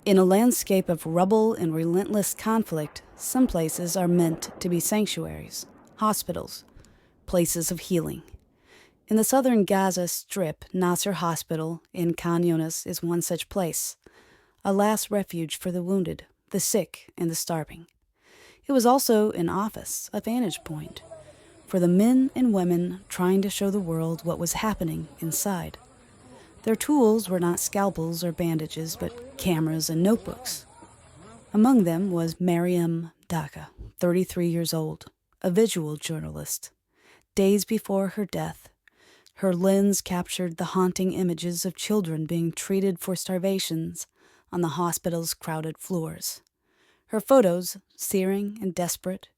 In a landscape of rubble and relentless conflict, some places are meant to be sanctuaries, hospitals, places of healing. In the southern Gaza Strip, Nasser Hospital in Khan Yunis is one such place, a last refuge for the wounded, the sick, and the starving. It was also an office, a vantage point, for the men and women trying to show the world what was happening inside. Their tools were not scalpels or bandages, but cameras and notebooks. Among them was Mariam Dagga, 33 years old, a visual journalist. Days before her death, her lens captured the haunting images of children being treated for starvations on the hospital's crowded floors. Her photos, searing and desperate,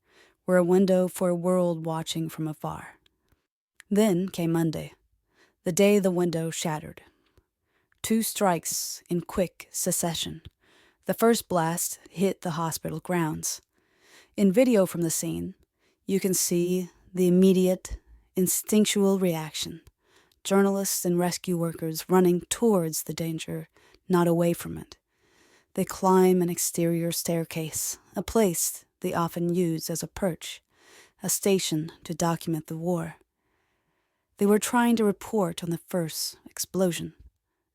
were a window for a world watching from afar. Then came Monday, the day the window shattered. 2 strikes in quick succession. The first blast hit the hospital grounds. In video from the scene, you can see the immediate, instinctual reaction. Journalists and rescue workers running towards the danger, not away from it. They climb an exterior staircase, a place they often use as a perch, a station to document the war. They were trying to report on the first explosion.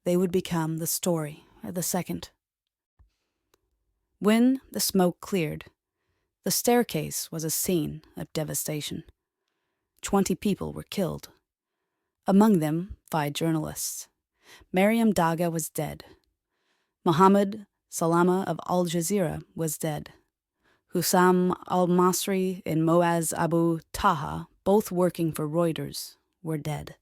They would become the story of the second. When the smoke cleared, the staircase was a scene of devastation. 20 people were killed. Among them, 5 journalists. Mariam Dagga was dead. Mohammed Salama of Al Jazeera was dead. Hussam al-Masri and Moaz Abu Taha, both working for Reuters, were dead.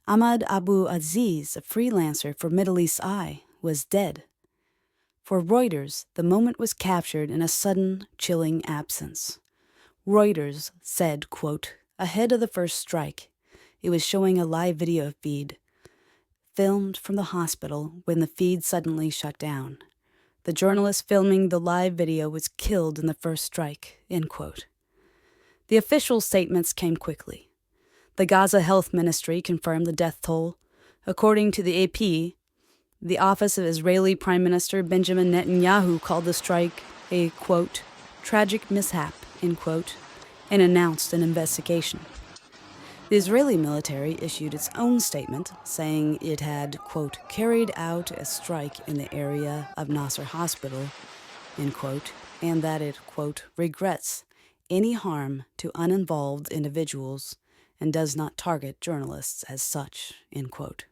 Ahmad Abu Aziz, a freelancer for Middle East Eye, was dead. For Reuters, the moment was captured in a sudden, chilling absence. Reuters said, quote, ahead of the first strike, it was showing a live video feed, filmed from the hospital when the feed suddenly shut down. The journalist filming the live video was killed in the first strike, end quote. The official statements came quickly. The Gaza Health Ministry confirmed the death toll. According to the AP, the office of Israeli Prime Minister Benjamin Netanyahu called the strike a, quote, tragic mishap, end quote, and announced an investigation. The Israeli military issued its own statement, saying it had, quote, carried out a strike in the area of Nasser Hospital, end quote, and that it, quote, regrets any harm to uninvolved individuals and does not target journalists as such, end quote.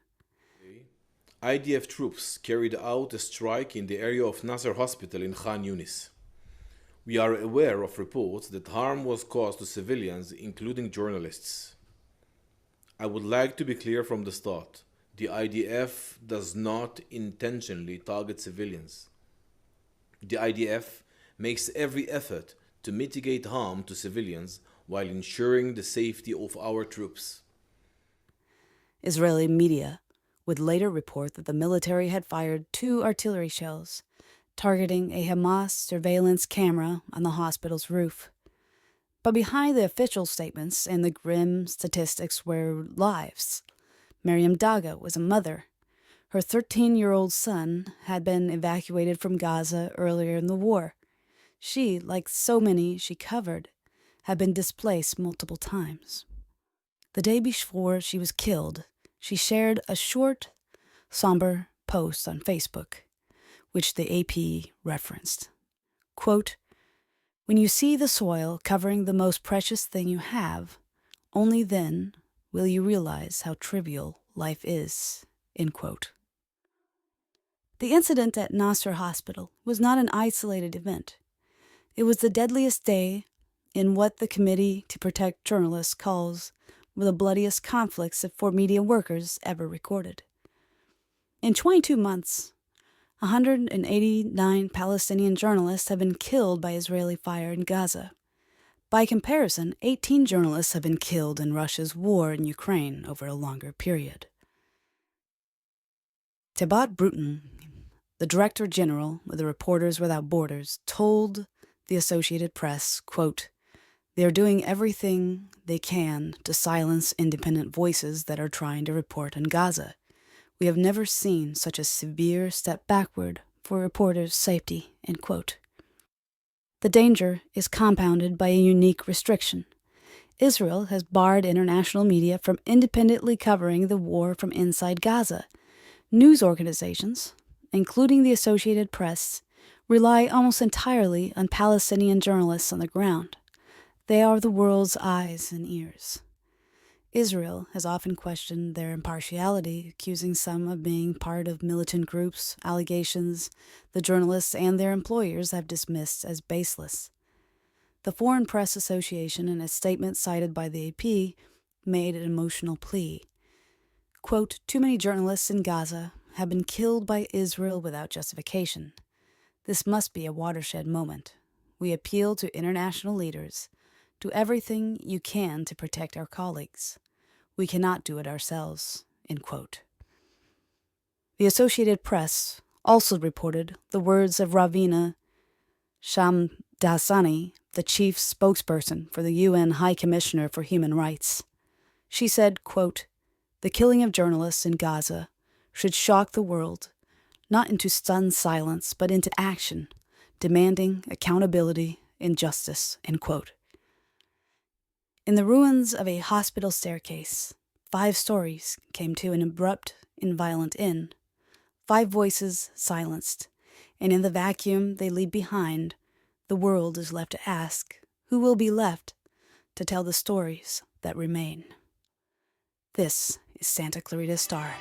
IDF troops carried out a strike in the area of Nasser Hospital in Khan Yunis. We are aware of reports that harm was caused to civilians, including journalists. I would like to be clear from the start. The IDF does not intentionally target civilians. The IDF makes every effort to mitigate harm to civilians while ensuring the safety of our troops. Israeli media would later report that the military had fired 2 artillery shells, targeting a Hamas surveillance camera on the hospital's roof. But behind the official statements and the grim statistics were lives. Mariam Dagga was a mother. Her 13-year-old son had been evacuated from Gaza earlier in the war. She, like so many she covered, had been displaced multiple times. The day before she was killed, she shared a short, somber post on Facebook, which the AP referenced. Quote, when you see the soil covering the most precious thing you have, only then will you realize how trivial life is, end quote. The incident at Nasser Hospital was not an isolated event. It was the deadliest day in what the Committee to Protect Journalists calls the bloodiest conflicts for media workers ever recorded. In 22 months, 189 Palestinian journalists have been killed by Israeli fire in Gaza. By comparison, 18 journalists have been killed in Russia's war in Ukraine over a longer period. Tabat Bruton, the Director General of the Reporters Without Borders, told the Associated Press, quote, they are doing everything they can to silence independent voices that are trying to report on Gaza. We have never seen such a severe step backward for reporters' safety, end quote. The danger is compounded by a unique restriction. Israel has barred international media from independently covering the war from inside Gaza. News organizations, including the Associated Press, rely almost entirely on Palestinian journalists on the ground. They are the world's eyes and ears. Israel has often questioned their impartiality, accusing some of being part of militant groups, allegations the journalists and their employers have dismissed as baseless. The Foreign Press Association, in a statement cited by the AP, made an emotional plea. Quote, "Too many journalists in Gaza have been killed by Israel without justification. This must be a watershed moment. We appeal to international leaders. Do everything you can to protect our colleagues. We cannot do it ourselves," end quote. The Associated Press also reported the words of Ravina Shamdasani, the chief spokesperson for the UN High Commissioner for Human Rights. She said, quote, "The killing of journalists in Gaza should shock the world, not into stunned silence, but into action, demanding accountability and justice," end quote. In the ruins of a hospital staircase, 5 stories came to an abrupt and violent end. 5 voices silenced, and in the vacuum they leave behind, the world is left to ask, who will be left to tell the stories that remain? This is Santa Clarita Star.